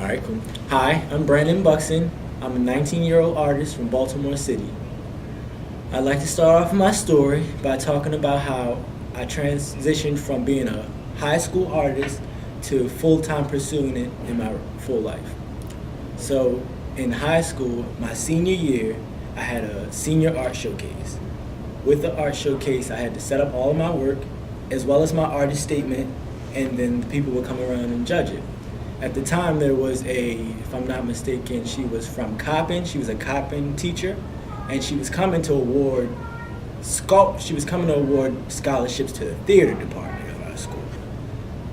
All right, cool. Hi, I'm Brandon Buckson. I'm a 19-year-old artist from Baltimore City. I'd like to start off my story by talking about how I transitioned from being a high school artist to full-time pursuing it in my full life. So, in high school, my senior year, I had a senior art showcase. With the art showcase, I had to set up all of my work as well as my artist statement, and then the people would come around and judge it. At the time, there was if I'm not mistaken, she was from Coppin. She was a Coppin teacher, and she was coming to award scholarships to the theater department of our school.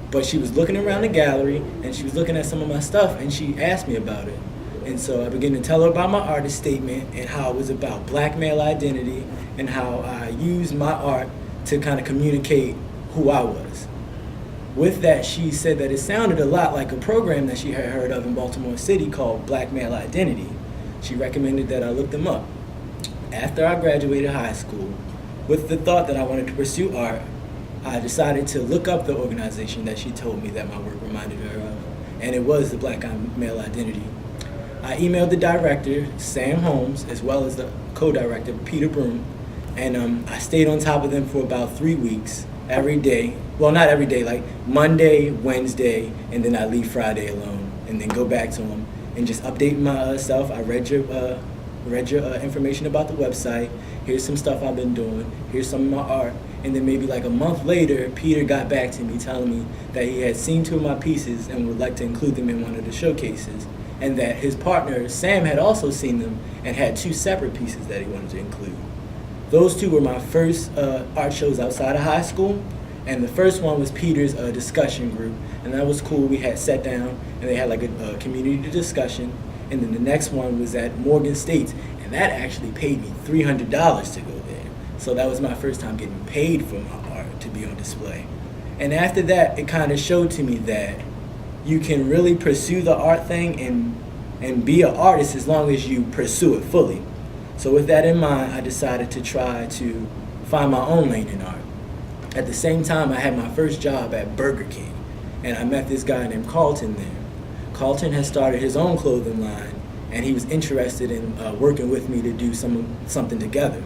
But she was looking around the gallery, and she was looking at some of my stuff, and she asked me about it. And so I began to tell her about my artist statement and how it was about black male identity and how I used my art to kind of communicate who I was. With that, she said that it sounded a lot like a program that she had heard of in Baltimore City called Black Male Identity. She recommended that I look them up. After I graduated high school, with the thought that I wanted to pursue art, I decided to look up the organization that she told me that my work reminded her of, and it was the Black Male Identity. I emailed the director, Sam Holmes, as well as the co-director, Peter Broom, and I stayed on top of them for about 3 weeks, every day. Well, not every day, like Monday, Wednesday, and then I leave Friday alone, and then go back to them and just update myself. I read your information about the website. Here's some stuff I've been doing. Here's some of my art. And then maybe like a month later, Peter got back to me telling me that he had seen 2 of my pieces and would like to include them in one of the showcases. And that his partner, Sam, had also seen them and had 2 separate pieces that he wanted to include. Those 2 were my first art shows outside of high school. And the first one was Peter's discussion group, and that was cool. We had sat down, and they had like a community discussion. And then the next one was at Morgan State's, and that actually paid me $300 to go there. So that was my first time getting paid for my art to be on display. And after that, it kind of showed to me that you can really pursue the art thing and be an artist as long as you pursue it fully. So with that in mind, I decided to try to find my own lane in art. At the same time, I had my first job at Burger King, and I met this guy named Carlton there. Carlton has started his own clothing line, and he was interested in working with me to do something together.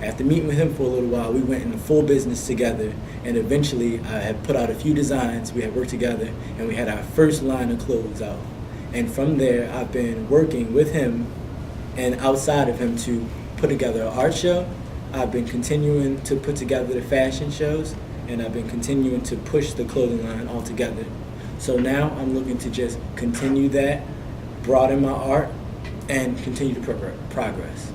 After meeting with him for a little while, we went into full business together, and eventually I had put out a few designs, we had worked together, and we had our first line of clothes out. And from there, I've been working with him and outside of him to put together an art show. I've been continuing to put together the fashion shows, and I've been continuing to push the clothing line all together. So now I'm looking to just continue that, broaden my art, and continue to progress.